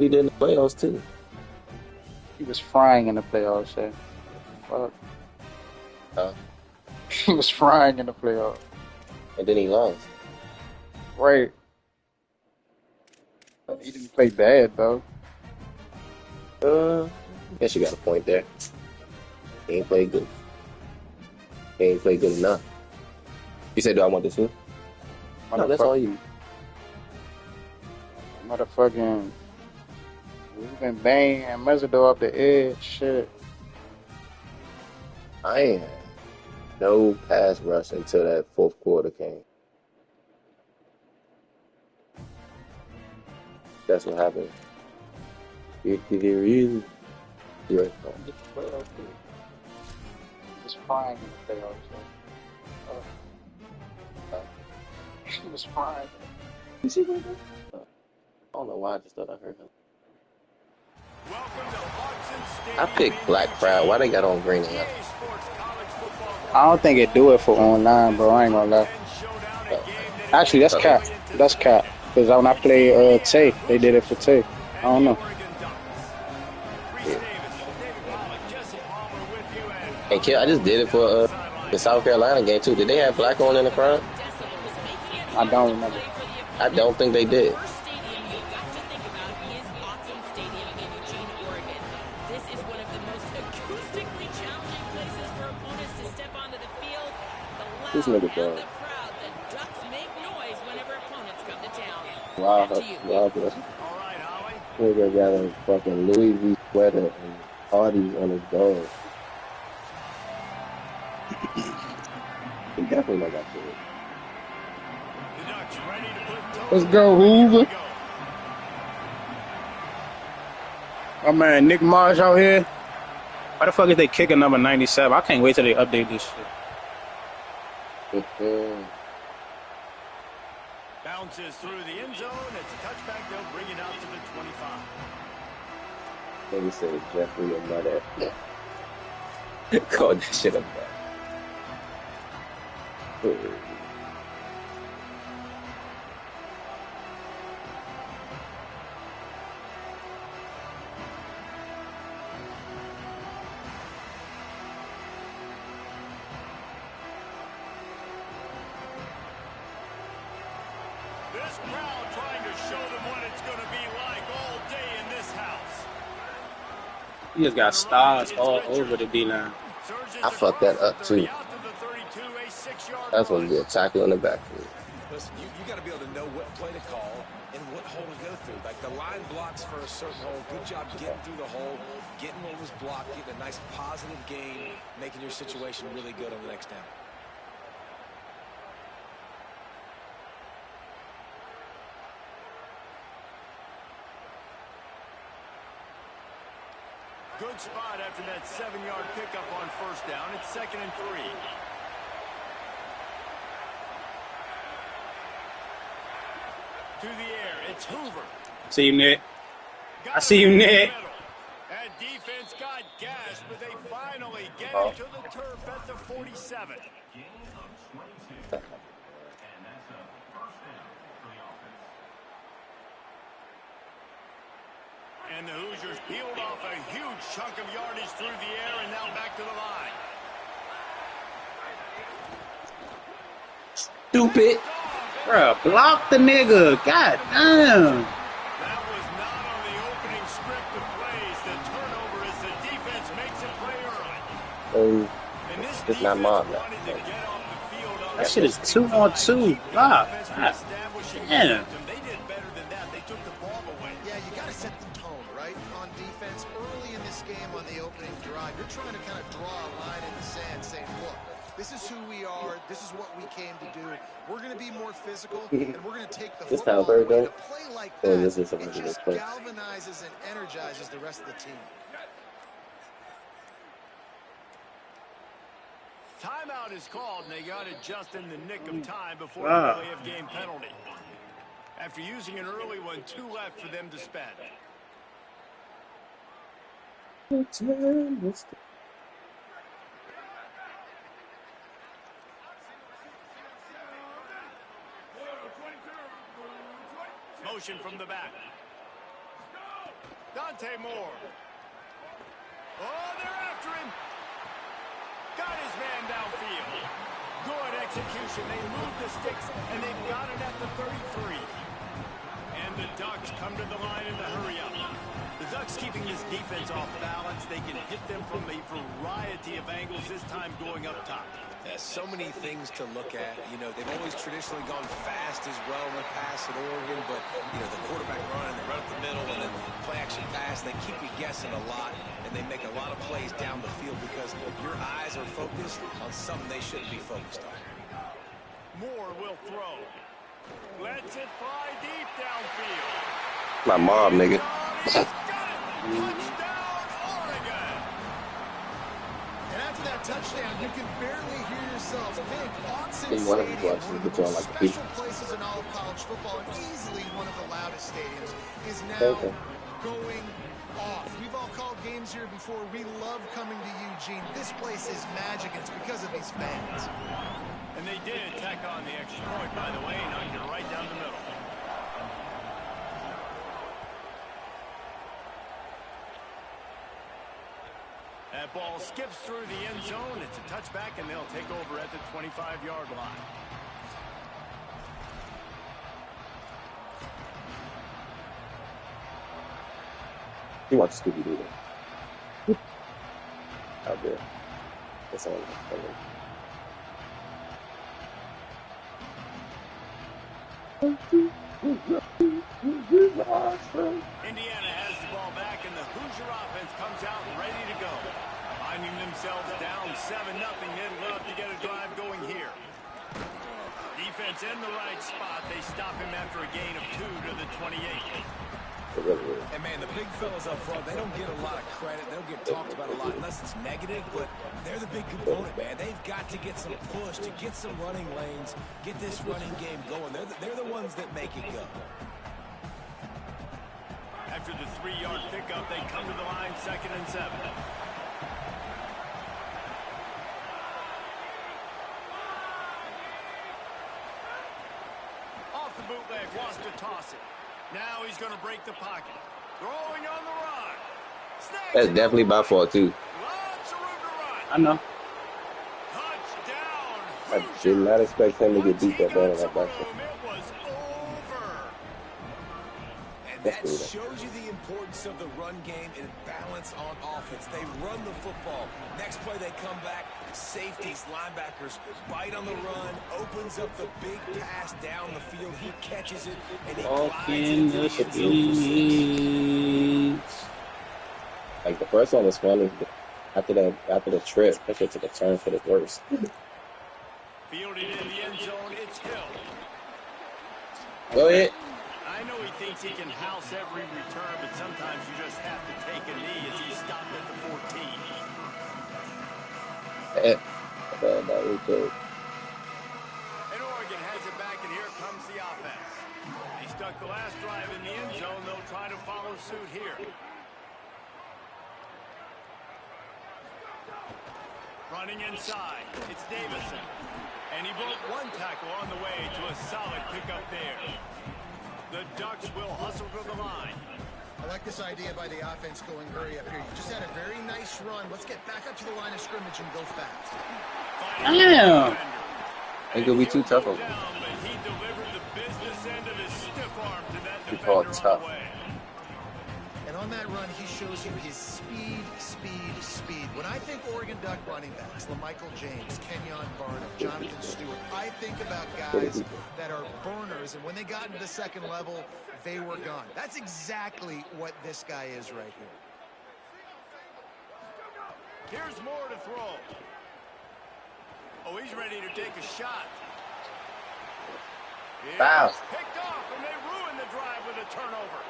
He did in the playoffs too. He was frying in the playoffs, eh? Fuck. Uh, He was frying in the playoffs. and then he lost. Right. He didn't play bad, though. Guess you got a point there. He ain't played good. He ain't played good enough. You said, do I want this one? No, that's all you. Motherfucking. We've been banging and Mesidor up the edge. Shit. I ain't had no pass rush until that fourth quarter came. That's what happened. Did it really? You're right. He was frying in the playoffs, so. He was frying. You see what I don't know why I just thought I heard him. I picked black crowd. Why they got on green and yellow? I don't think it do it for online, bro. I ain't gonna lie. Actually, that's cap. That's cap. Because when I play Tay, they did it for Tay. I don't know. Yeah. And I just did it for the South Carolina game too. Did they have black on in the crowd? I don't remember. I don't think they did. This nigga done. Wow, bro. Nigga got a fucking Louis V sweater and Hardy's on his dog. He definitely not got to it. Let's go, Hoover. Oh man, Nick Marsh out here. Why the fuck is they kicking number 97? I can't wait till they update this shit. Bounces through the end zone. It's a touchback. They'll bring it out to the 25. Maybe say Jeffrey and Nut at. Call that shit up there. This crowd trying to show them what it's going to be like all day in this house. He just got stars all over the D-line. I fucked that up too. That's when you get tackle in the backfield. Listen, you got to be able to know what play to call and what hole to go through. Like the line blocks for a certain hole. Good job getting through the hole, getting what was blocked, getting a nice positive gain, making your situation really good on the next down. Good spot after that 7-yard pickup on first down. It's 2nd and 3. To the air, it's Hoover. See you, Nick. I see you, Nick. That defense got gas, but they finally get it to the turf at the 47. And the Hoosiers peeled off a huge chunk of yardage through the air and now back to the line. Stupid. Bruh, block the nigga. God damn. That was not on the opening script of plays. The turnover as the defense makes it play early. And this it's not mine now. That shit is 2-on-2. Block. God damn. They did better than that. They took the ball away. Yeah, you got to set the tone, right? On defense, early in this game on the opening drive, you're trying to kind of draw a line in the sand saying, look, this is who we are. This is what we came to do. We're going to be more physical, and we're going to take the football away. To play like that, it just galvanizes and energizes the rest of the team. Timeout is called, and they got it just in the nick of time before the delay of game penalty. After using an early one, 2 left for them to spend. Motion from the back. Dante Moore. Oh, they're after him. Got his man downfield. Good execution. They move the sticks, and they've got it at the 33. And the Ducks come to the line in the hurry-up. The Ducks keeping this defense off balance. They can hit them from a variety of angles, this time going up top. So many things to look at. You know, they've always traditionally gone fast as well in the past at Oregon, but, you know, the quarterback run and the run up the middle and then play-action pass, they keep you guessing a lot, and they make a lot of plays down the field because your eyes are focused on something they shouldn't be focused on. Moore will throw. Lets it fly deep downfield. My mom, nigga. Touchdown, Oregon! And after that touchdown, you can barely hear yourself think. Autzen Hey, one of Stadium, these watches one of the the joint most like a special piece. places in all of college football, and easily one of the loudest stadiums, is now Okay. going off. We've all called games here before. We love coming to Eugene. This place is magic, and it's because of these fans. And they did tack on the extra point, by the way, knocked it right down the middle. That ball skips through the end zone. It's a touchback, and they'll take over at the 25-yard line. You watch Scooby-Doo then. Out there. That's all. Indiana has the ball back, and the Hoosier offense comes out ready to go. Finding themselves down 7-0, they'd love to get a drive going here. Defense in the right spot. They stop him after a gain of 2 to the 28. And, man, the big fellas up front, they don't get a lot of credit. They don't get talked about a lot unless it's negative, but they're the big component, man. They've got to get some push, to get some running lanes, get this running game going. They're the ones that make it go. After the 3-yard pickup, they come to the line, 2nd and 7. Off the bootleg, wants to toss it. Now he's going to break the pocket. Throwing on the run. That's definitely my fault too. Lots of room to run. I know. Touchdown. I did not expect him to get beat that bad like that. It was over. And that shows you the importance of the run game and balance on offense. They run the football. Next play, they come back. Safeties, linebackers, bite on the run, opens up the big pass down the field. He catches it, and he glides into the end zone. Like the first one was funny. After the trip, that shit took a turn for the worse. Fielded in the end zone, it's Hill. Go ahead. I know he thinks he can house every return, but sometimes you just have to take a knee as he stopped at the 14. Okay. And Oregon has it back, and here comes the offense. They stuck the last drive in the end zone. They'll try to follow suit here. Running inside, it's Davison. And he broke one tackle on the way to a solid pickup there. The Ducks will hustle to the line. I like this idea by the offense going hurry up here. You just had a very nice run. Let's get back up to the line of scrimmage and go fast. Damn. Ain't gonna be too tough on him. But he delivered the business end of his stiff arm to that We call it defender tough. on the way. And on that run, he shows you his speed, speed, speed. When I think Oregon Duck running backs, LaMichael James, Kenyon Barnum, Jonathan Stewart, I think about guys that are burners, and when they got into the second level, they were gone. That's exactly what this guy is right here. Here's Moore to throw. Oh, he's ready to take a shot. Foul. It's picked off, and they ruin the drive with a turnover.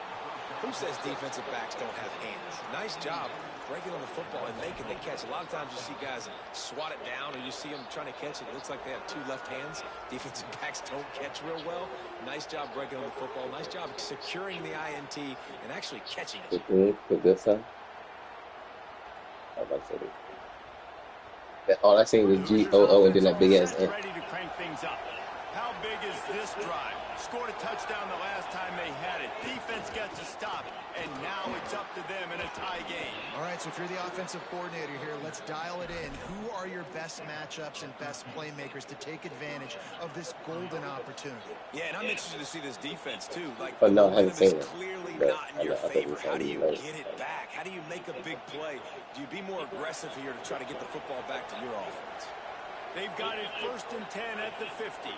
Who says defensive backs don't have hands? Nice job breaking on the football and making the catch. A lot of times you see guys swat it down, or you see them trying to catch it. It looks like they have 2 left hands. Defensive backs don't catch real well. Nice job breaking on the football. Nice job securing the INT and actually catching it. Good son. I was about to say that. All I seen was GOO and then that big ass N. Ready to crank things up. How big is this drive? Scored a touchdown the last time they had it. Defense gets a stop, and now it's up to them in a tie game. All right, so if you're the offensive coordinator here, let's dial it in. Who are your best matchups and best playmakers to take advantage of this golden opportunity? Yeah, and I'm interested to see this defense, too. Like, Oh, the no, I haven't momentum seen is it. clearly But not in your I think favor. it's How do you nice. get it back? How do you make a big play? Do you be more aggressive here to try to get the football back to your offense? They've got it 1st and 10 at the 50.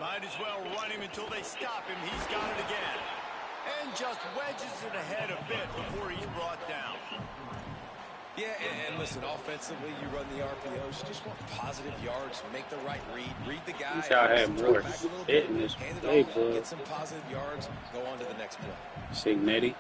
Might as well run him until they stop him. He's got it again. And just wedges it ahead a bit before he's brought down. Yeah, and listen, offensively, you run the RPOs. You just want positive yards, make the right read the guy. Wish I had more hit in this hand play, it off, bro. get some positive yards, go on to the next play. Signetti.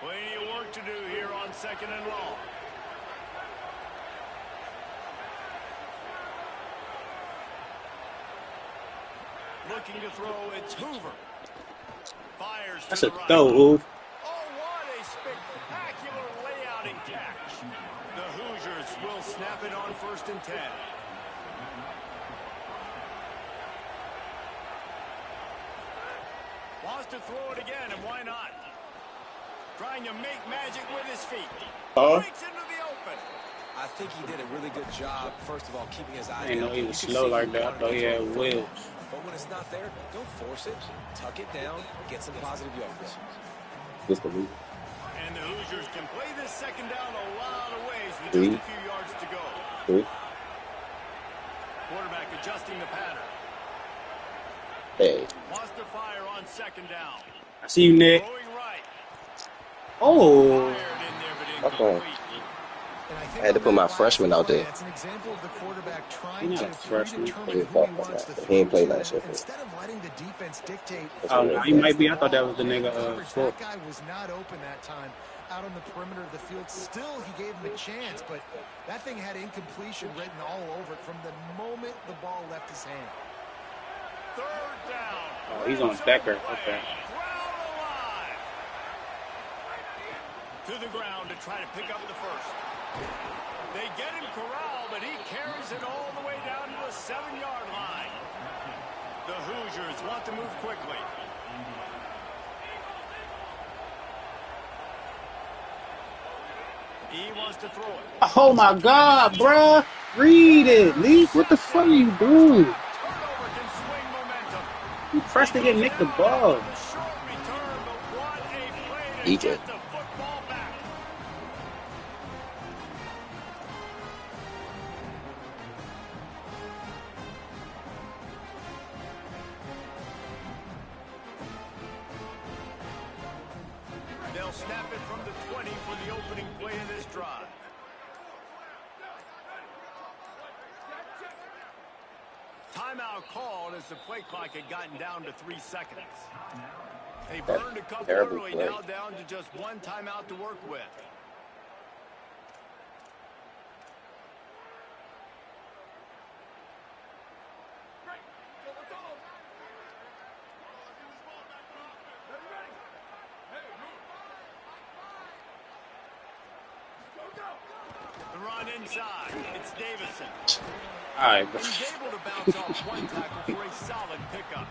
Plenty of work to do here on 2nd and long. Looking to throw, it's Hoover. Fires That's to a the right. throw, Hoover. Oh, what a spectacular layout and catch. The Hoosiers will snap it on 1st and 10. Wants to throw it again, and why not? Trying to make magic with his feet. Breaks into the open. I think he did a really good job, first of all, keeping his eyes I didn't down. know he You was can slow see like he that. I wanted thought to he throw had the football. wheels. But when it's not there, don't force it. Tuck it down, get some positive yards. Just a week. And the Hoosiers can play this 2nd down a lot of ways with Three. just a few yards to go. 3. Quarterback adjusting the pattern. Hey. Wants to fire on 2nd down. I see you, Nick. Throwing right. Oh. Fired in there, but Okay. incomplete. And I I think had to on put my that freshman last out there. play, that's an example of the quarterback trying He's to not a freshman. predetermine He who he wants to he throw ain't played to, last year. and instead of letting the defense dictate. Oh, no, he might be. I thought that was the nigga, Foot. That guy was not open that time out on the perimeter of the field. Still, he gave him a chance, but that thing had incompletion written all over it from the moment the ball left his hand. 3rd down. Oh, he's on Decker. Okay. Crowd alive. To the ground to try to pick up the 1st. They get him corralled, but he carries it all the way down to the 7-yard line. The Hoosiers want to move quickly. He wants to throw it. Oh, my God, bruh. Read it, Leak. What the fuck are you doing? Turnover can swing momentum. You pressed to get Nick the ball. The short return, but what a play to EJ. get the football back. They'll snap it from the 20 for the opening play of this drive. Timeout called as the play clock had gotten down to 3 seconds. They burned a couple Terrible early, play. now down to just 1 timeout to work with. The run inside. It's Davison. All right, And he's able to bounce off 1 tackle for a solid pickup.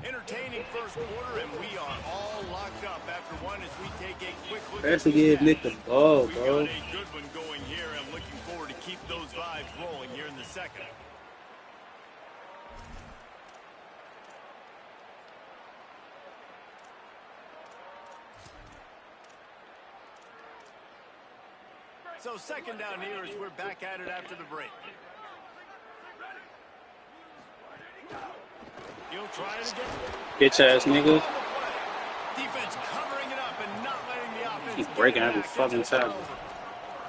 Entertaining first quarter, and we are all locked up after one as we take a quick look at Best to the give stats. Nick the ball, We bro. got a good one going here. I'm looking forward to keep those vibes rolling here in the 2nd. So 2nd down here as we're back at it after the break. He'll try it again. Bitch ass nigga. Defense covering it up and not letting the offense Keep get breaking it every back. fucking It's a time. turnover.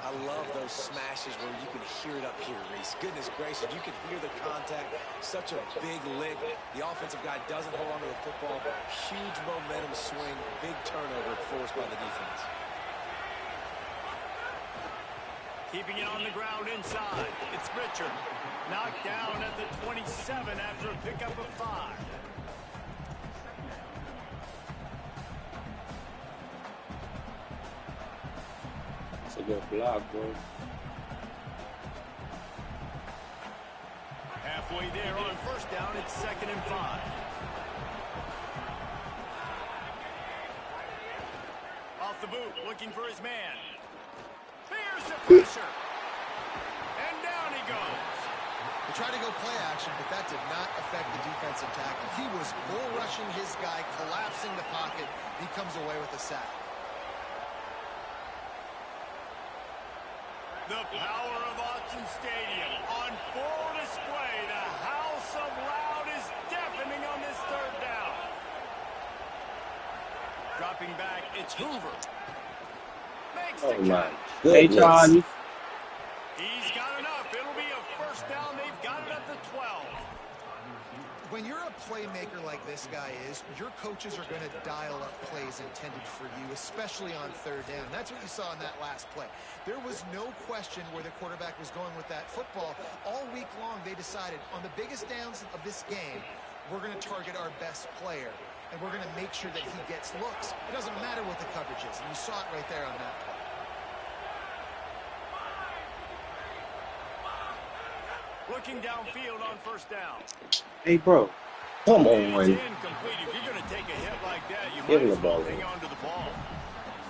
I love those smashes where you can hear it up here, Reese. Goodness gracious, you can hear the contact. Such a big lick. The offensive guy doesn't hold on to the football. Huge momentum swing. Big turnover forced by the defense. Keeping it on the ground inside. It's Richard. Knocked down at the 27 after a pickup of 5. That's a good block, bro. Halfway there on first down, it's 2nd and 5. Off the boot, looking for his man. There's the pressure. And down he goes. He tried to go play action, but that did not affect the defensive tackle. He was bull rushing his guy, collapsing the pocket. He comes away with a sack. The power of Autzen Stadium on full display. The house of loud is deafening on this 3rd down. Dropping back, it's Hoover. Makes the my catch. Hey, goodness. Charlie. He's got enough. It'll be a first down. They've got it at the 12. When you're a playmaker like this guy is, your coaches are going to dial up plays intended for you, especially on 3rd down. That's what you saw in that last play. There was no question where the quarterback was going with that football. All week long, they decided on the biggest downs of this game, we're going to target our best player, and we're going to make sure that he gets looks. It doesn't matter what the coverage is, and you saw it right there on that play. Looking downfield on first down. Hey, bro. Come It's on. incomplete. If you're going to take a hit like that, you Give might him as the well ball, hang man. on to the ball.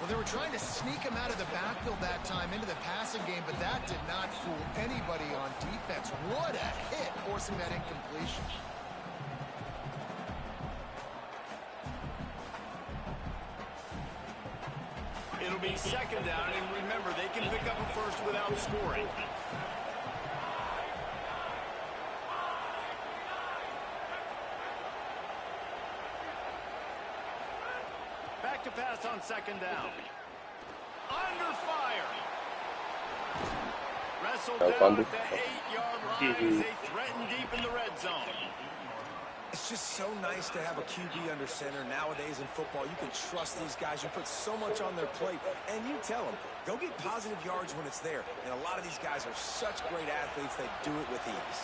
Well, they were trying to sneak him out of the backfield that time into the passing game, but that did not fool anybody on defense. What a hit, forcing that incompletion. It'll be 2nd down, and remember, they can pick up a first without scoring. Back to pass on 2nd down. Under fire. Wrestled No down fumble. at the 8-yard line as they threaten deep in the red zone. It's just so nice to have a QB under center. Nowadays in football, you can trust these guys. You put so much on their plate, and you tell them, go get positive yards when it's there. And a lot of these guys are such great athletes, they do it with ease.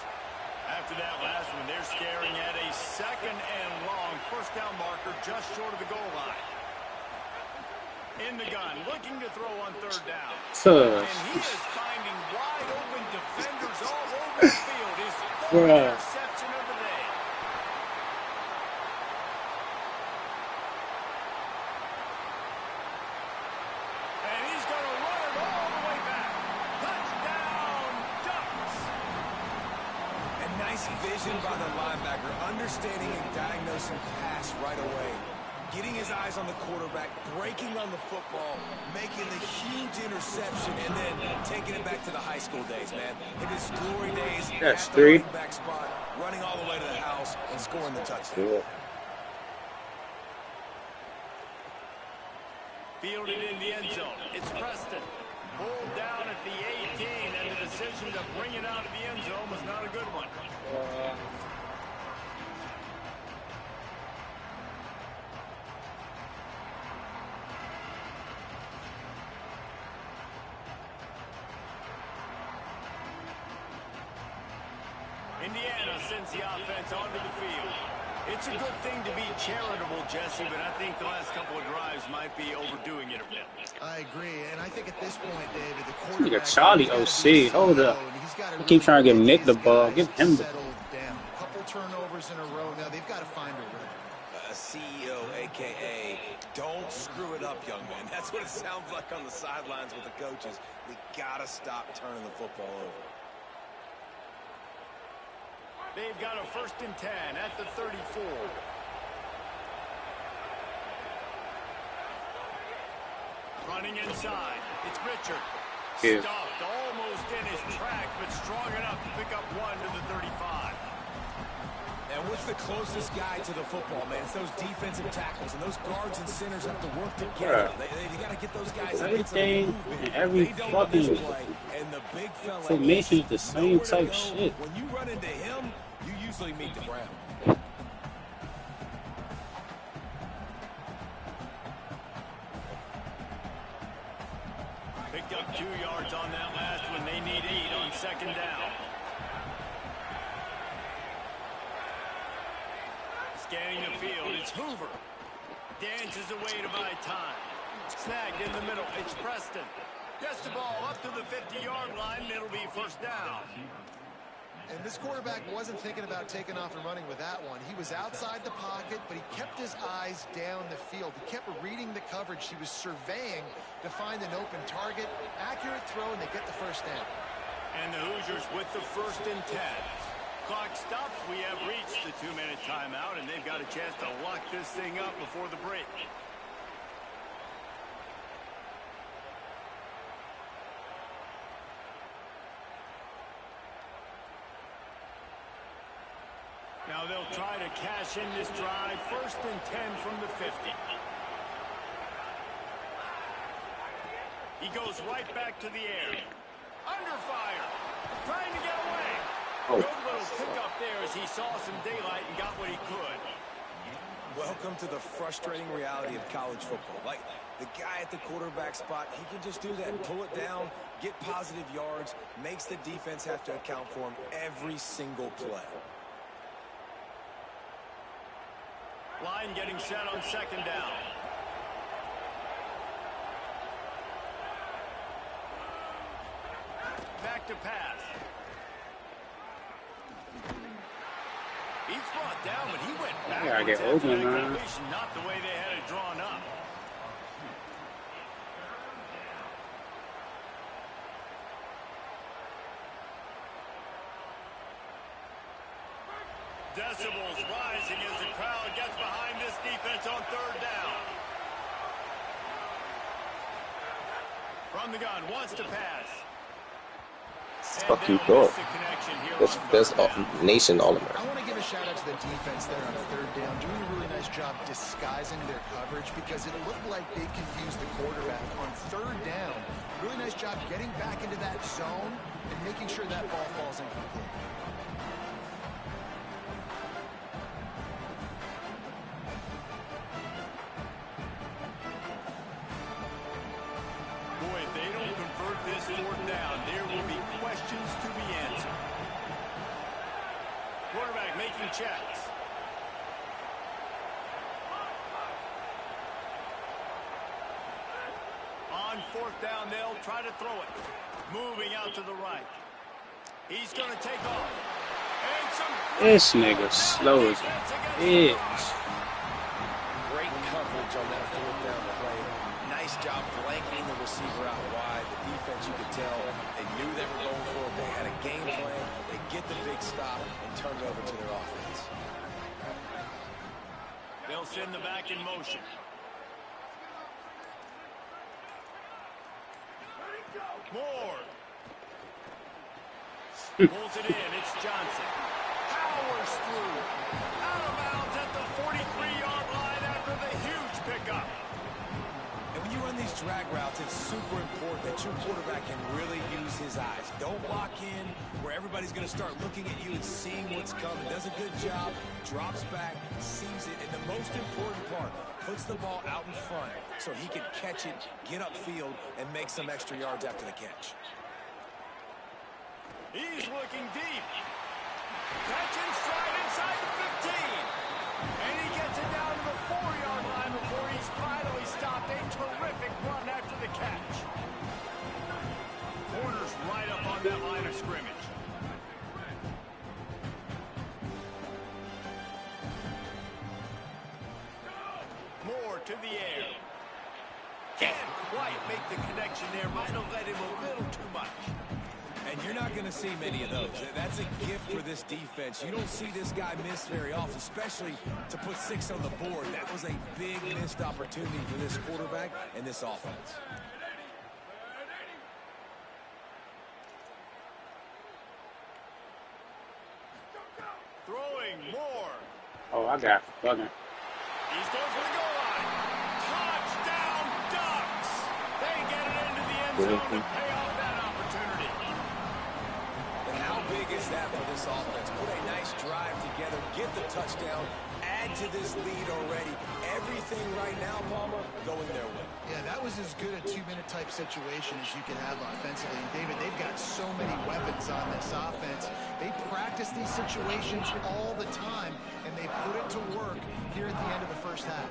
After that last one, they're staring at a 2nd and long. First down marker just short of the goal line. In the gun, looking to throw on 3rd down. And he is finding wide open defenders all over the field. His 4th interception of the day. And he's going to run it all the way back. Touchdown, Ducks. And nice vision by the linebacker, understanding and diagnosing pass right away. Getting his eyes on the quarterback, breaking on the football, making the huge interception, and then taking it back to the high school days, man. In his glory days, That's at the 3. running back spot, running all the way to the house and scoring the touchdown. Yeah. Fielded in the end zone. It's Preston. Pulled down at the 18, and the decision to bring it out of the end zone was not a good one. Indiana sends the offense onto the field. It's a good thing to be charitable, Jesse, but I think the last couple of drives might be overdoing it a bit. I agree, and I think at this point, David, the Nigga quarterback... Charlie OC. Hold up. I keep trying to give Nick the ball. Give him the ball. Down. A couple turnovers in a row now. They've got to find a rhythm. CEO, a.k.a. don't screw it up, young man. That's what it sounds like on the sidelines with the coaches. We got to stop turning the football over. They've got a 1st and 10 at the 34. Running inside. It's Richard. Yeah. Stuffed almost in his tracks, but strong enough to pick up 1 to the 35. And what's the closest guy to the football, man? It's those defensive tackles, and those guards and centers have to work together. They got to get those guys everything and every fucking formation is the same type shit. When you run into him, you usually meet the ground. Picked up 2 yards on that last one. They need 8 on second down. Scanning the field, it's Hoover. Dances away to buy time. Snagged in the middle, it's Preston. Gets the ball up to the 50-yard line, it'll be first down. And this quarterback wasn't thinking about taking off and running with that one. He was outside the pocket, but he kept his eyes down the field. He kept reading the coverage. He was surveying to find an open target. Accurate throw, and they get the first down. And the Hoosiers with the 1st and 10. Clock stops. We have reached the 2-minute timeout, and they've got a chance to lock this thing up before the break. Now they'll try to cash in this drive. 1st and 10 from the 50. He goes right back to the air. Under fire. Trying to get away. Good little pickup there as he saw some daylight and got what he could. Welcome to the frustrating reality of college football. Like, the guy at the quarterback spot, he can just do that. Pull it down, get positive yards, makes the defense have to account for him every single play. Line getting set on second down. Back to pass. He's brought down, but he went backwards. Yeah, I get open, man. Not the way they had it drawn up. Decibels rising as the crowd gets behind this defense on 3rd down. From the gun, wants to pass. Fuck you, dog. That's nation All-American. I want to give a shout out to the defense there on 3rd down, doing a really nice job disguising their coverage because it looked like they confused the quarterback on 3rd down. Really nice job getting back into that zone and making sure that ball falls incomplete. Boy, if they don't convert this 4th down, there will be questions to be answered. Quarterback making checks. On 4th down, they'll try to throw it. Moving out to the right. He's going to take off. And some This nigga slow as a bitch. Great coverage on that 4th down play. Nice job blanketing the receiver out wide. The defense, you could tell, they knew they were going for it. They had a game plan. They get the big stop and turn it over to their offense. They'll send the back in motion. Moore. Pulls it in. It's Johnson. Powers through. Out of bounds at the 43-yard line after the huge pickup. And when you run these drag routes, it's super important that your quarterback can really use his eyes. Don't lock in where everybody's going to start looking at you and seeing what's coming. Does a good job, drops back, sees it, and the most important part, puts the ball out in front so he can catch it, get upfield, and make some extra yards after the catch. He's looking deep. Catch and stride inside the 15. And he gets it down to the 4-yard line before he's finally stopped. A terrific run after the catch. Corner's right up on that line of scrimmage. Moore to the air. Can't quite make the connection there. Might have let him a little too much. And you're not going to see many of those. That's a gift for this defense. You don't see this guy miss very often, especially to put 6 on the board. That was a big missed opportunity for this quarterback and this offense. Throwing more. Oh, I got fucking. He's going for the goal line. Touchdown Ducks. They get it into the end zone to pay off that opportunity. And how big is that for this offense? Put a nice drive together, get the touchdown, add to this lead already. Everything right now, Palmer, going their way. Yeah, that was as good a 2-minute type situation as you can have offensively. And David, they've got so many weapons on this offense. They practice these situations all the time, and they put it to work here at the end of the first half.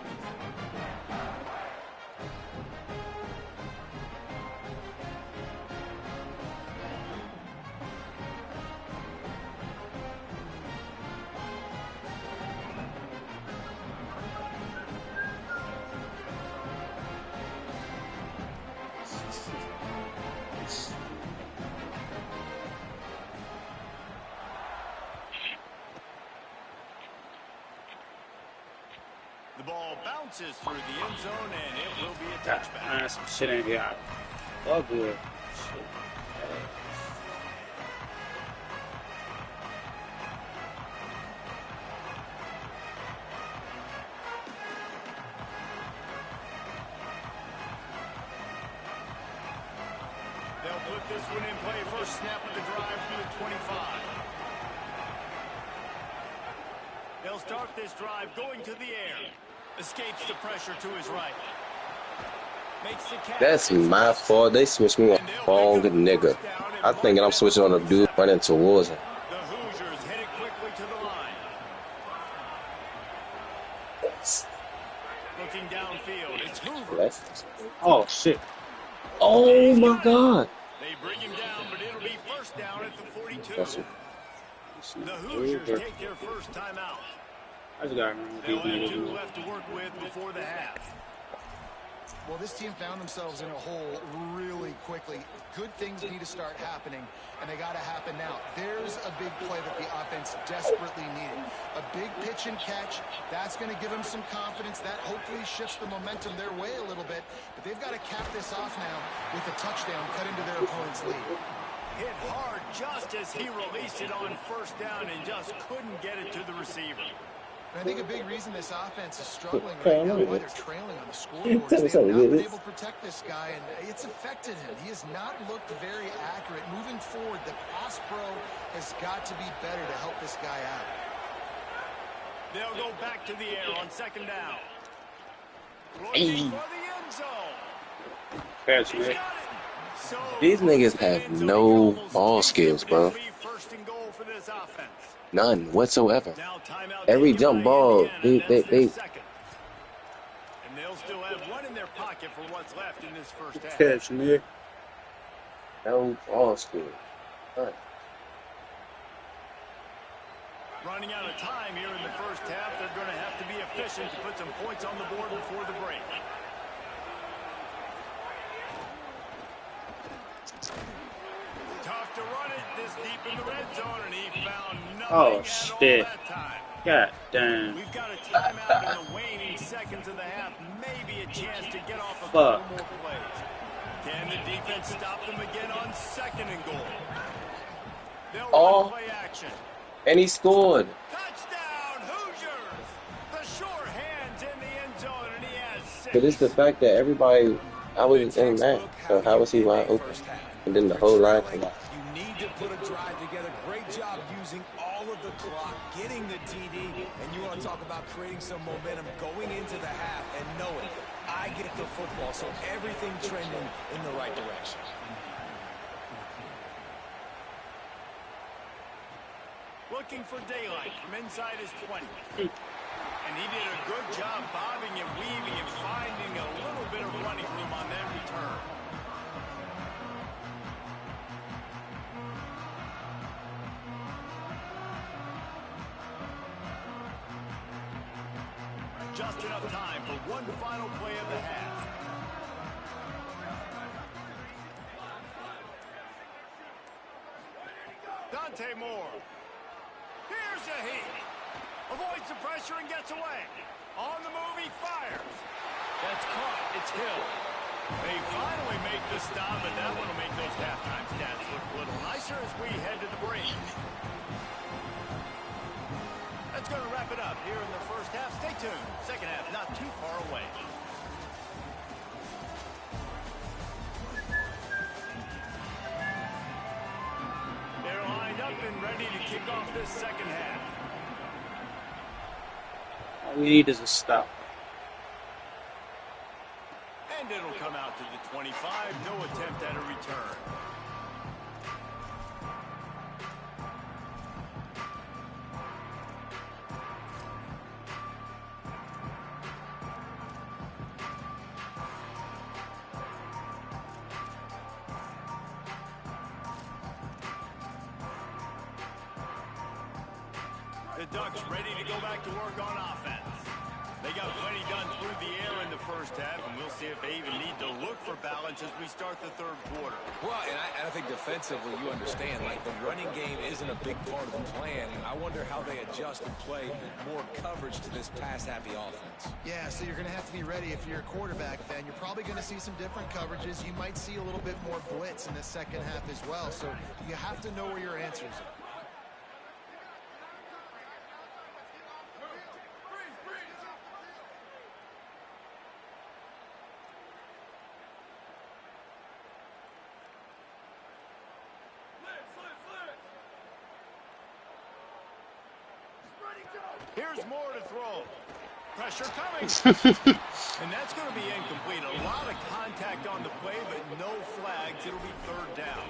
The ball bounces through the end zone, and it will be a touchback. Man, some shit in here. Oh, good. Shit. They'll put this one in play. First snap of the drive from the 25. They'll start this drive going to the air. Escapes the pressure to his right. Makes the catch. That's my fault. They switched me on wrong nigga. I think I'm switching on the dude running towards him. The Hoosiers headed quickly to the line. Looking downfield, it's Hoover. Oh, shit. Oh my God. They bring him down, but it'll be first down at the 42. That's it. The Hoosiers take their first time out. I just got to remember They'll these have 2 niggas. left to work with before the half. Well, this team found themselves in a hole really quickly. Good things need to start happening, and they got to happen now. There's a big play that the offense desperately needed. A big pitch and catch. That's going to give them some confidence. That hopefully shifts the momentum their way a little bit. But they've got to cap this off now with a touchdown cut into their opponent's lead. Hit hard just as he released it on first down and just couldn't get it to the receiver. And I think a big reason this offense is struggling right now, why they're trailing on the scoreboard, is they have not been able to protect this guy, and it's affected him. He has not looked very accurate. Moving forward, the pass pro has got to be better to help this guy out. They'll go back to the air on second down. Looking for the end zone. Catch, He's man. got it. So These niggas have no ball skills, bro. It'll be first and goal for this offense. None whatsoever. Now timeout Every taken jump by ball, Indiana. That's their they second. And they'll still have one in their pocket for what's left in this first half. Catch, man. no ball skills. None. Running out of time here in the first half. They're going to have to be efficient to put some points on the board before the break. Tough to run it this deep in the red zone, and he found nothing Oh, at shit. all that time. God damn. We've got a timeout in the waning seconds of the half. Maybe a chance to get off a Fuck. couple more plays. Can the defense stop them again on second and goal? They'll Oh. run play action. And he scored. Touchdown, Hoosiers! The sure hands in the end zone, and he has 6. But it's the fact that everybody, I was in that. So how was he wide open? And then the whole line come out. You need to put a drive together. Great job using all of the clock, getting the TD, and you want to talk about creating some momentum going into the half and knowing I get the football, so everything trending in the right direction. Looking for daylight from inside his 20. And he did a good job bobbing and weaving and finding a little bit of running room on that return. Just enough time for one final play of the half. Dante Moore. Here's a heat. Avoids the pressure and gets away. On the move, he fires. That's caught. It's Hill. They finally make the stop, and that one will make those halftime stats look a little nicer as we head to the break. That's going to wrap it up here in the first half. Stay tuned. Second half not too far away. They're lined up and ready to kick off this second half. All we need is a stop. And it'll come out to the 25. No attempt at a return. The Ducks ready to go back to work on offense. They got plenty done through the air in the first half, and we'll see if they even need to look for balance as we start the third quarter. Well, and I think defensively, you understand, like the running game isn't a big part of the plan. I wonder how they adjust and play more coverage to this pass-happy offense. Yeah, so you're going to have to be ready if you're a quarterback then. You're probably going to see some different coverages. You might see a little bit more blitz in the second half as well. So you have to know where your answers are. Here's more to throw. Pressure coming. And that's going to be incomplete. A lot of contact on the play, but no flags. It'll be third down.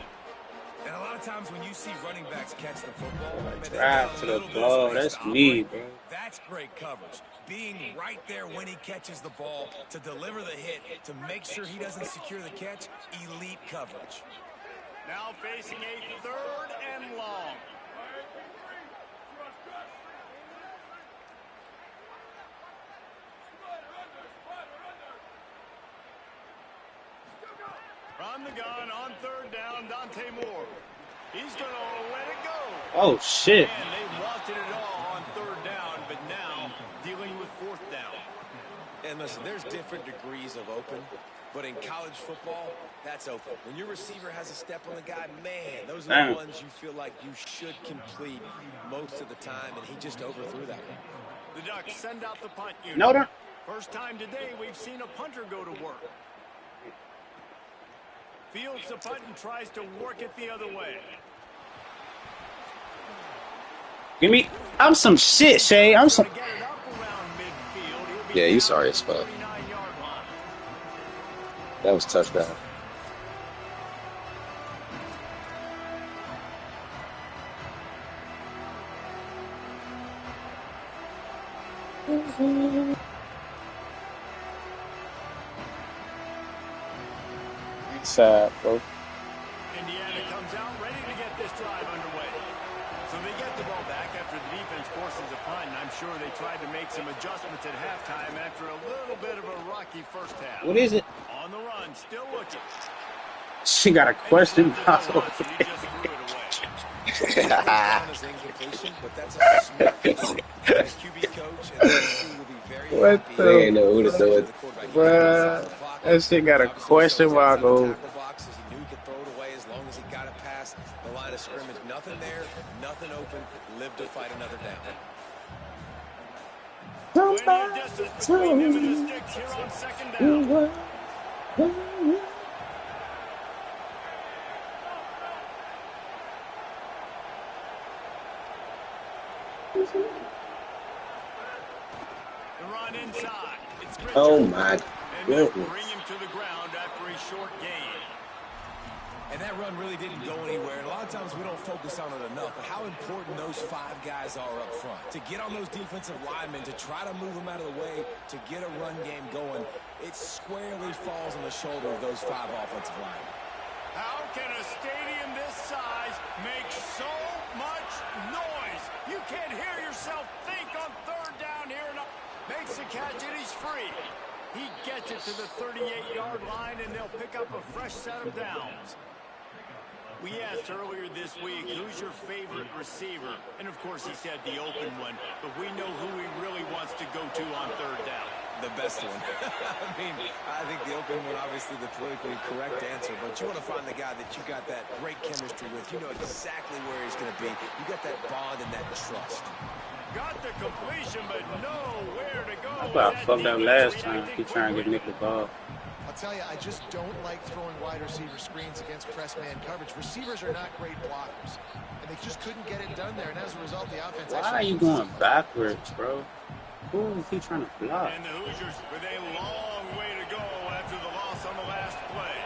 And a lot of times when you see running backs catch the football, Drive to the ball. That's me, bro. That's great coverage. Being right there when he catches the ball to deliver the hit, to make sure he doesn't secure the catch, elite coverage. Now facing a third and long. From the gun on third down, Dante Moore. He's going to let it go. Oh, shit. And they wanted it all on third down, but now dealing with fourth down. And listen, there's different degrees of open, but in college football, that's open. When your receiver has a step on the guy, man, those are the ones you feel like you should complete most of the time, and he just overthrew that one. The Ducks send out the punt unit. No, no. First time today we've seen a punter go to work. Fields the punt and tries to work it the other way. Give me. I'm some shit, Shay. I'm some. Yeah, you sorry as fuck. That was touchdown. Sad, bro. Indiana comes out ready to get this drive underway. So they get the ball back after the defense forces a punt, and I'm sure they tried to make some adjustments at halftime after a little bit of a rocky first half. What is it? On the run, still looking. She got a question. What the? They ain't know who to do it. Bruh, that shit got a question mark over. He knew he could throw it away as long as he got it past the line of scrimmage. Nothing there, nothing open. Live to fight another down. Plenty of distance between him and the sticks here on second down. The run inside. It's Oh my goodness. goodness. Bring him to the ground after a short gain. And that run really didn't go anywhere. And a lot of times we don't focus on it enough, but how important those five guys are up front. To get on those defensive linemen, to try to move them out of the way, to get a run game going, it squarely falls on the shoulder of those five offensive linemen. How can a stadium this size make so much noise? You can't hear yourself think on third down here. Makes the catch and he's free. He gets it to the 38-yard line, and they'll pick up a fresh set of downs. We asked earlier this week, who's your favorite receiver? And, of course, he said the open one. But we know who he really wants to go to on third down. The best one. I mean, I think the open one, obviously the politically correct answer, but you want to find the guy that you got that great chemistry with. You know exactly where he's going to be. You got that bond and that trust. Got the completion, but nowhere to go. That's why I fucked up last time. He trying to get Nick the ball. I'll tell you, I just don't like throwing wide receiver screens against press man coverage. Receivers are not great blockers, and they just couldn't get it done there. And as a result, the offense. Why are you going backwards, bro? Who is he trying to block? And the Hoosiers with a long way to go after the loss on the last play.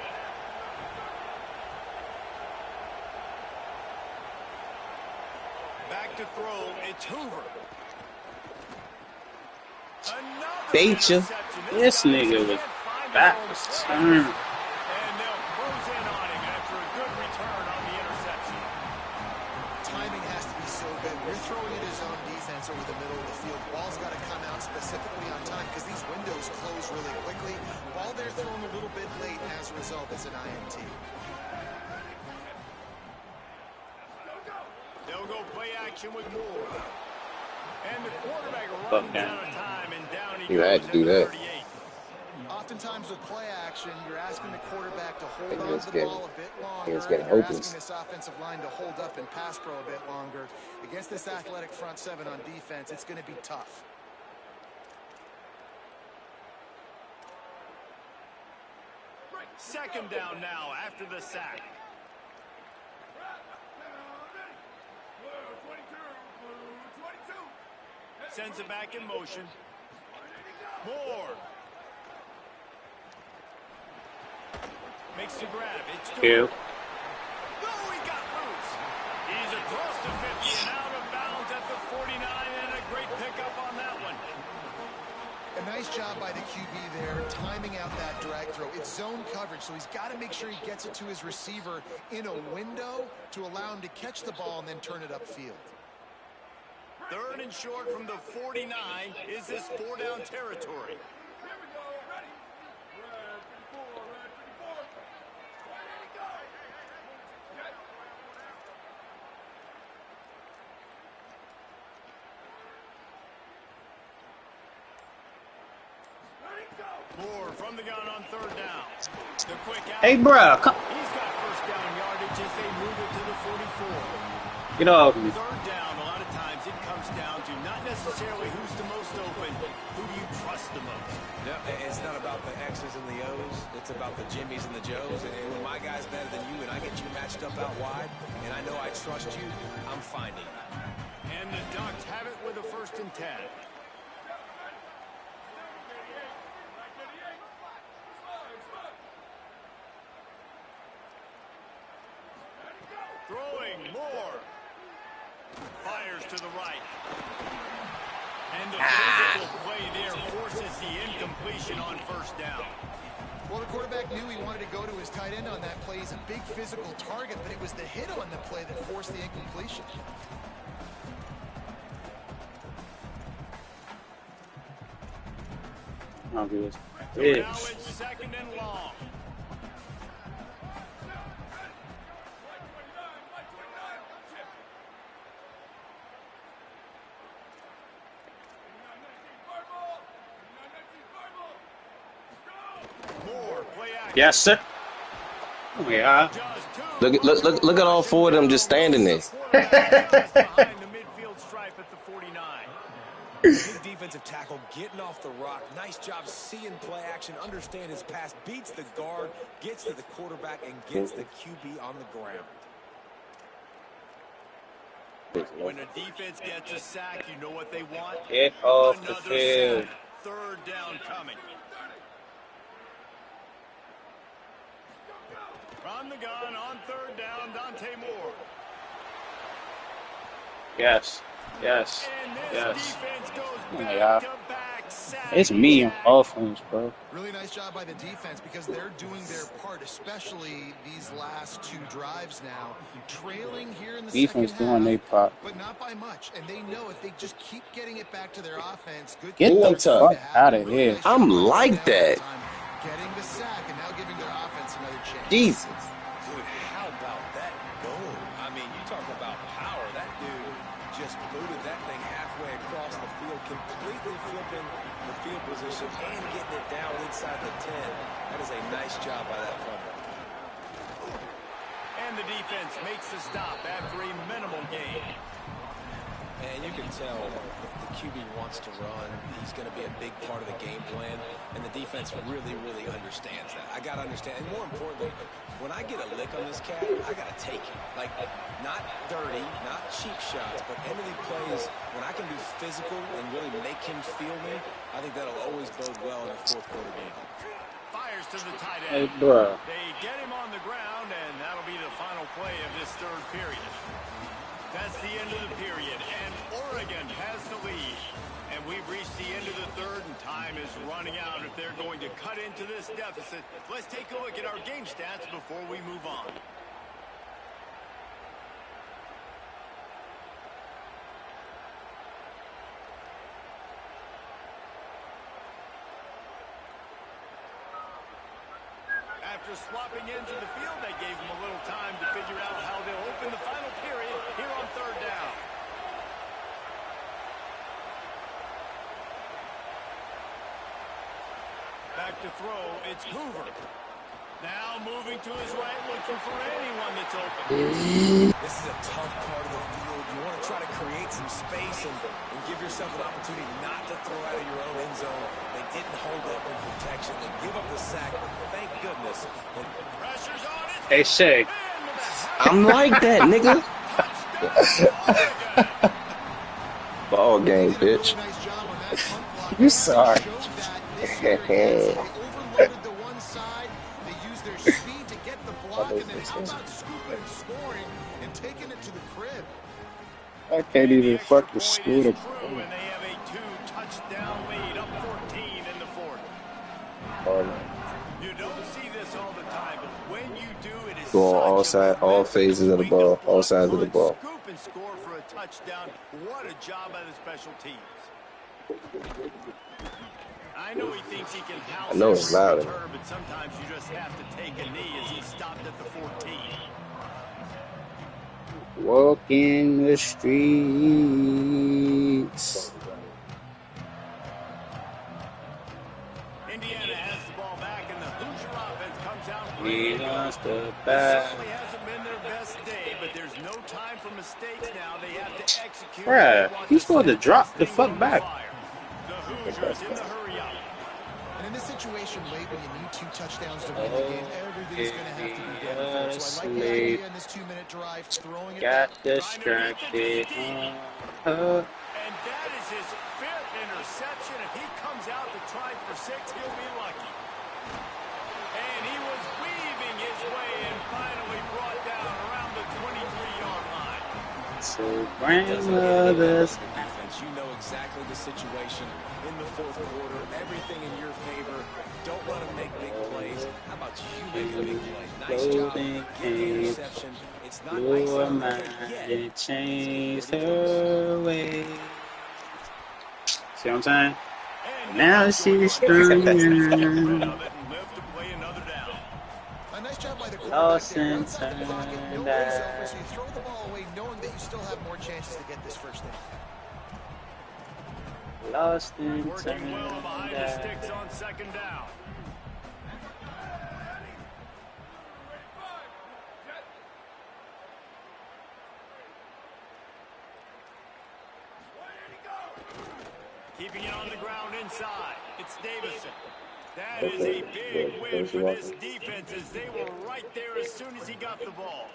Back to throw, it's Hoover. Beat you. This nigga was backwards turn. And they'll close in on him after a good return on the interception. Timing has to be so good. We're throwing it his own defense over the middle of the field. Ball's got to come out specifically on time because these windows close really quickly. Ball they're thrown a little bit late, and as a result, it's an INT. They'll go play action with Moore. And the quarterback runs out of time, and down he You goes had to do that. 38. Oftentimes with play action, you're asking the quarterback to hold on to the ball a bit longer. He was getting You're hopeless. asking this offensive line to hold up and pass pro a bit longer. Against this athletic front seven on defense, it's going to be tough. Second down now after the sack. Sends it back in motion. Moore. Makes the grab. It's Two. Oh, he got loose. He's across the 50 and out of bounds at the 49, and a great pickup on that one. A nice job by the QB there, timing out that drag throw. It's zone coverage, so he's got to make sure he gets it to his receiver in a window to allow him to catch the ball and then turn it upfield. Third and short from the 49. Is this four-down territory? Moore from the gun on third down. The quick out. Hey, bro, come. He's got first down yardage as they move it to the 44. Get off me. Third down, a lot of times it comes down to not necessarily who's the most open, who do you trust the most? No, it's not about the X's and the O's. It's about the Jimmys and the Joes. And when my guy's better than you and I get you matched up out wide, and I know I trust you, I'm finding you. And the Ducks have it with a 1st and 10. Throwing Moore. Fires to the right. And the physical play there forces the incompletion on first down. Well, the quarterback knew he wanted to go to his tight end on that play. He's a big physical target, but it was the hit on the play that forced the incompletion. I'll do this. So now it's second and long. Yes, sir. Oh, yeah. Look at all four of them just standing there. Big defensive tackle getting off the rock. Nice job seeing play action, understand his pass, beats the guard, gets to the quarterback, and gets the QB on the ground. When a defense gets a sack, you know what they want? Get off the Another field. sack. Third down coming. From the gun on third down, Dante Moore. Yes. Yes. And this Yes. defense goes Oh, back yeah. to back sack. It's me on offense, bro. Really nice job by the defense because they're doing their part, especially these last two drives now. Trailing here in the Defense second doing half, their part. but not by much. And they know if they just keep getting it back to their offense, good Get things the are going to fuck happen. outta Really here. nice job I'm by them like there that. time, getting the sack and now giving their offense another chance. Jesus. Dude, how about that goal? I mean, you talk about power. That dude just booted that thing halfway across the field, completely flipping the field position and getting it down inside the 10. That is a nice job by that punter. And the defense makes the stop after a minimal gain. And you can tell the QB wants to run. He's going to be a big part of the game plan, and the defense really, really understands that. I got to understand, and more importantly, when I get a lick on this cat, I got to take it. Like, not dirty, not cheap shots, but end of the plays, when I can be physical and really make him feel me, I think that'll always bode well in a fourth quarter game. Fires to the tight Hey, end. bro. They get him on the ground, and that'll be the final play of this third period. That's the end of the period, and Oregon has the lead. And we've reached the end of the third, and time is running out if they're going to cut into this deficit. Let's take a look at our game stats before we move on. After swapping into the field, they gave them a little time to figure out how they'll open the final period here on third down. Back to throw, it's Hoover. Now moving to his right, looking for anyone that's open. This is a tough part of the field. You want to try to create some space and give yourself an opportunity not to throw out of your own end zone. They didn't hold up in protection. They give up the sack, but thank goodness. Pressure's on it. Hey, Shay. I'm like that, nigga. Ball game, bitch. Nice job on that punt block. You sorry. They overloaded the one side. They used their speed to get the block, and then how about scooping and scoring and taking it to the crib? I can't even fucking school the And they have a 2-touchdown lead, up 14 in the fourth. You don't see this all the time, but when you do, it is Go on all phases of the ball, all sides of the ball. Scoop and score for a touchdown. What a job by the special teams. I know he thinks he can house I know it's loud. return, but sometimes you just have to take a knee as he stopped at the 14. Walking the streets. Indiana has the ball back, and the Hoosier offense comes out. We lost the It bat. certainly hasn't been their best day, but there's no time for mistakes now. They have to execute. Bruh, They want he's supposed to set drop this the thing fuck on back. fire. The Hoosiers in the hurry up. And in this situation, late when you need 2 touchdowns to win the game, everything's going to have to be done for it. So I like the idea in this 2-minute drive, throwing it Got back. distracted. And that is his 5th interception. If he comes out to try for 6, he'll be lucky. And he was weaving his way and finally brought down around the 23-yard line. So grandmother's Defense, you know exactly the situation in the fourth quarter. Everything in your favor. Don't let them make big plays. How about you make a big play? Nice job. Get the interception. It's not nice blew her enough mind, to get. it changed her way. See what I'm saying? And Now she's stronger. A nice job by the quarterback Lost there. and Outside the pocket, turned nobody's out. open, so you throw the ball away knowing that you still have more chances to get this first down. Lost and Working well turned behind the out. sticks on second down. Keeping it on the ground inside. It's Davison. That is a big win for this defense as they were right there as soon as he got the ball.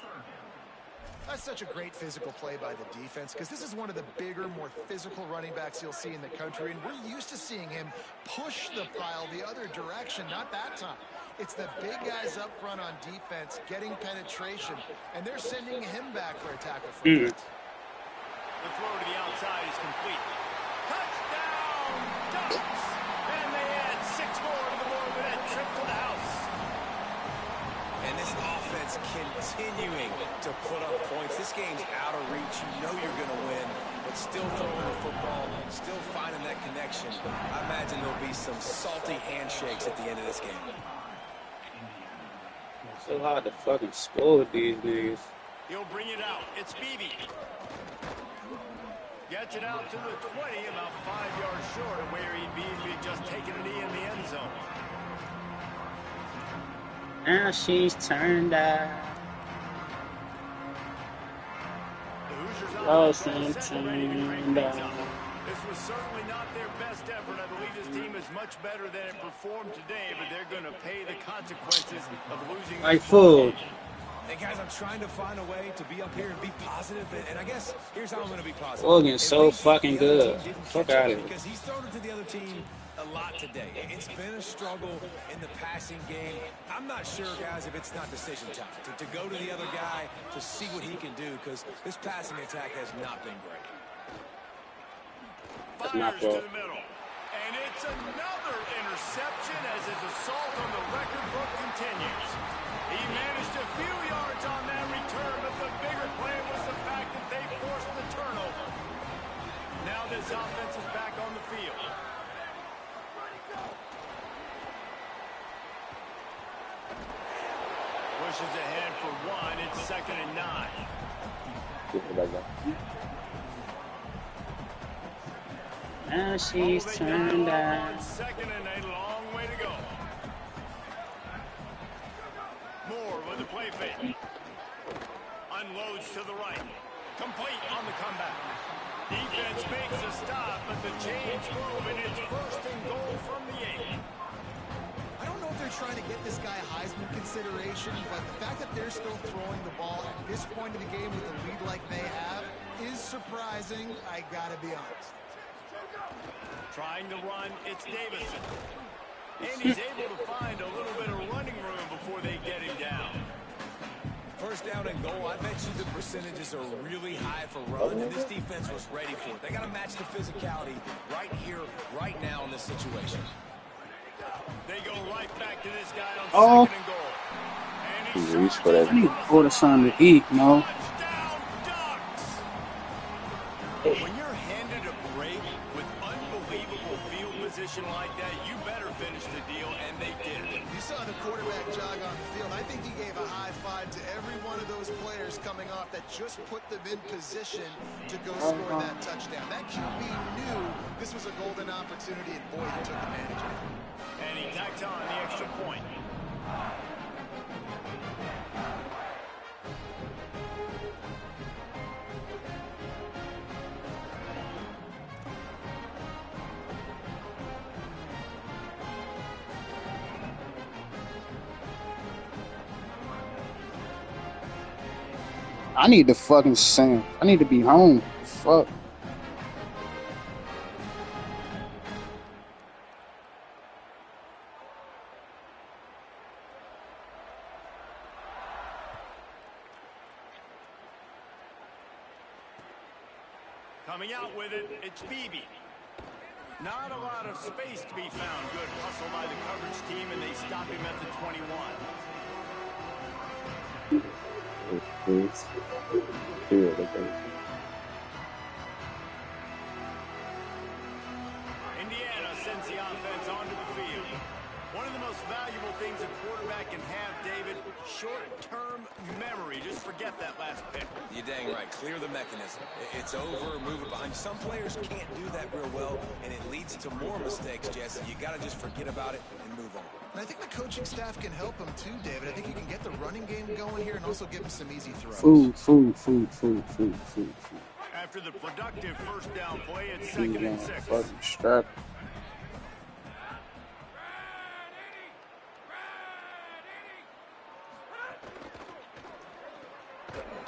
That's such a great physical play by the defense because this is one of the bigger, more physical running backs you'll see in the country, and we're used to seeing him push the pile the other direction, not that time. It's the big guys up front on defense getting penetration, and they're sending him back for a tackle for The throw to the outside is complete. Touchdown, Ducks! And they add 6 more to the board with that trip to the house. And this offense continuing to put up points. This game's out of reach. You know you're going to win, but still throwing the football, still finding that connection. I imagine there'll be some salty handshakes at the end of this game. So hard to fucking score with these niggas. He'll bring it out. It's Beebe. Gets it out to the 20, about 5 yards short of where he'd be if he'd just taken a knee in the end zone. Now she's turned out. The Hoosiers Oh, offense ready to crank things up. This was certainly not their best effort. I believe this team is much better than it performed today, but they're going to pay the consequences of losing like this food. game. Hey, guys, I'm trying to find a way to be up here and be positive, and I guess here's how I'm going to be positive. Oregon's so fucking good. Fuck out of here. Because he's thrown it to the other team a lot today. It's been a struggle in the passing game. I'm not sure, guys, if it's not decision time to go to the other guy to see what he can do, because this passing attack has not been great. Fires to the middle. And it's another interception as his assault on the record book continues. He managed a few yards on that return, but the bigger play was the fact that they forced the turnover. Now this offense is back on the field. Pushes ahead for one. It's 2nd and 9. Now she's turned out. 2nd and a long way to go. Moore with the play fake. Unloads to the right. Complete on the comeback. Defense makes a stop, but the chains move, and it's 1st and goal from the 8. I don't know if they're trying to get this guy Heisman consideration, but the fact that they're still throwing the ball at this point in the game with a lead like they have is surprising, I gotta be honest. Trying to run, it's Davison. And he's able to find a little bit of running room before they get him down. 1st down and goal, I bet you the percentages are really high for run, and this defense was ready for it. They got to match the physicality right here, right now in this situation. They go right back to this guy on 2nd and goal. And he's Reach for that. I need to order something to eat, no? touchdown Ducks. When you're handed a break with unbelievable field position like that, you better finish the deal, and they did. You saw the quarterback jog on the field. I think he gave a high five to every one of those players coming off that just put them in position to go score that touchdown. That QB knew this was a golden opportunity, and boy, he took advantage of it. And he tacked on the extra point. I need to fucking sing. I need to be home. Fuck. Coming out with it, it's Beebe. Not a lot of space to be found. Good hustle by the coverage team, and they stop him at the 21. Indiana sends the offense onto the field. One of the most valuable things a quarterback can have, David, short-term memory. Just forget that last pick. You're dang right. Clear the mechanism. It's over, move it behind. Some players can't do that real well, and it leads to more mistakes, Jesse. You got to just forget about it and move on. And I think the coaching staff can help him too, David. I think you can get the running game going here and also give him some easy throws. Food. After the productive 1st down play, it's 2nd and 6. Fucking strap.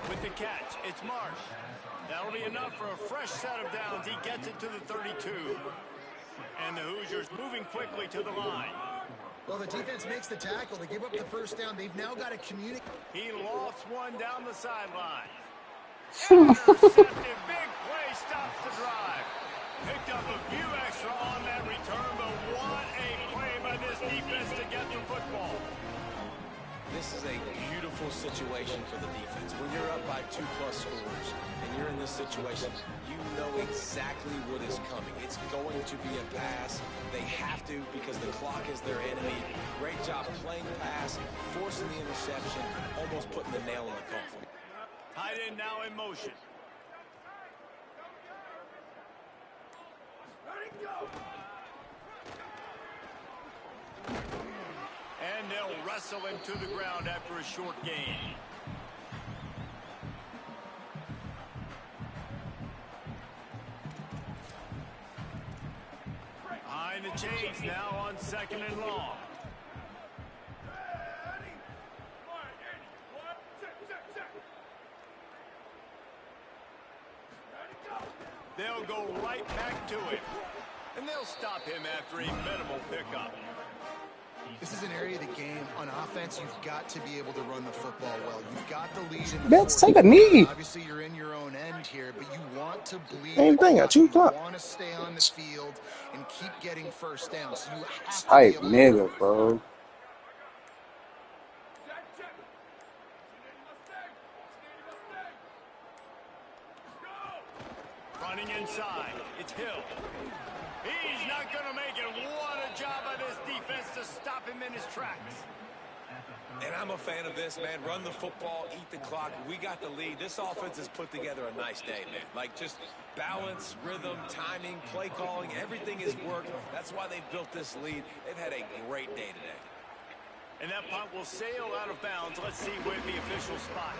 With the catch, it's Marsh. That'll be enough for a fresh set of downs. He gets it to the 32. And the Hoosiers moving quickly to the line. Well, the defense makes the tackle. They give up the 1st down. They've now got to communicate. He lofts one down the sideline. Intercepted. Big play stops the drive. Picked up a few extra on that return, but what a play by this defense to get the football. This is a beautiful situation for the defense. When you're up by 2+ scores and you're in this situation, you know exactly what is coming. It's going to be a pass. They have to because the clock is their enemy. Great job playing pass, forcing the interception, almost putting the nail in the coffin. Tight end now in motion. And they'll wrestle him to the ground after a short gain. Behind the chains now on 2nd and long. They'll go right back to it. And they'll stop him after a minimal pickup. This is an area of the game. On offense, you've got to be able to run the football well. You've got the lead in the Let's fourth take a knee. Obviously, you're in your own end here, but you want to bleed Same the thing, clock. at 2 You o'clock. want to stay on the field and keep getting first down. So you have to be Type able nigga, bro. Running inside, it's Hill. He's not going to make it. What a job by this defense to stop him in his tracks. And I'm a fan of this, man. Run the football, eat the clock. We got the lead. This offense has put together a nice day, man. Like, just balance, rhythm, timing, play calling, everything has worked. That's why they've built this lead. They've had a great day today. And that punt will sail out of bounds. Let's see where the official spot.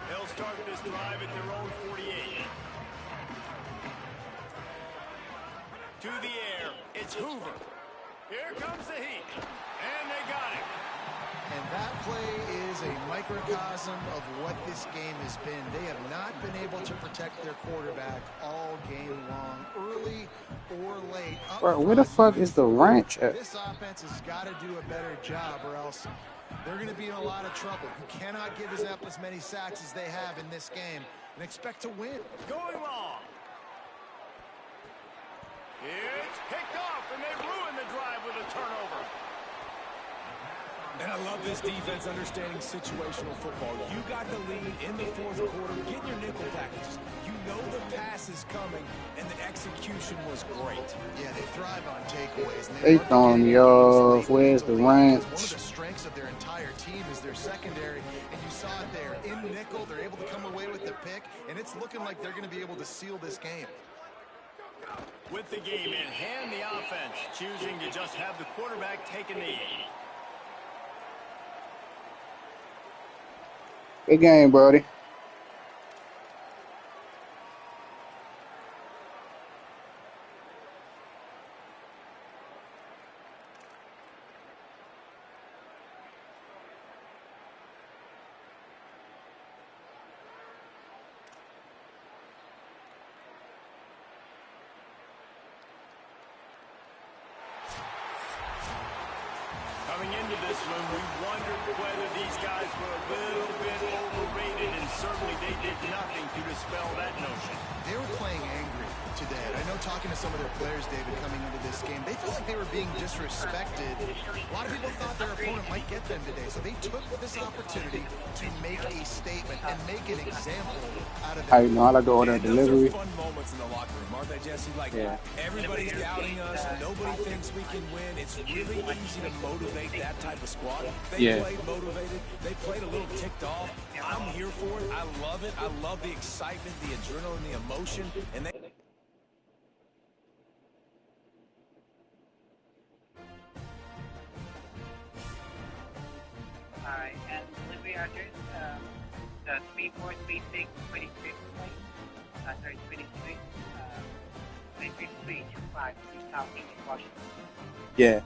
They'll start this drive at their own 48. To the air, it's Hoover. Here comes the heat. And they got it. And that play is a microcosm of what this game has been. They have not been able to protect their quarterback all game long, early or late. Bro, where the fuck is the ranch at? This offense has got to do a better job, or else they're going to be in a lot of trouble. You cannot give up as many sacks as they have in this game and expect to win. Going long. It's picked off, and they ruin the drive with a turnover. And I love this defense understanding situational football. You got the lead in the fourth quarter. Get your nickel packages. You know the pass is coming, and the execution was great. Yeah, they thrive on takeaways. And They love to throwing get me in games off. late Where's in the lead, ranch? because one of the strengths of their entire team is their secondary, and you saw it there. In nickel, they're able to come away with the pick, and it's looking like they're going to be able to seal this game. With the game in hand, the offense choosing to just have the quarterback take a knee. Good game, Brody. Coming into this one, we wondered whether these guys were a little bit overrated, and certainly they did nothing to dispel that notion. They were playing angry today. And I know talking to some of their players, David, coming into this game, they felt like they were being disrespected. A lot of people thought their opponent might get them today. So they took this opportunity to make a statement and make an example out of I their know I like to order a Those delivery. are fun moments in the locker room, aren't they, Jesse? Like, Yeah. everybody's doubting us. Nobody thinks we can win. It's really easy to motivate that type of squad. They Yeah. played motivated. They played a little ticked off. I'm here for it. I love it. I love the excitement, the adrenaline, the emotion. And they... Alright, and delivery address, the 3436 26 sorry, 23, 2325 Southeast Washington. Yeah.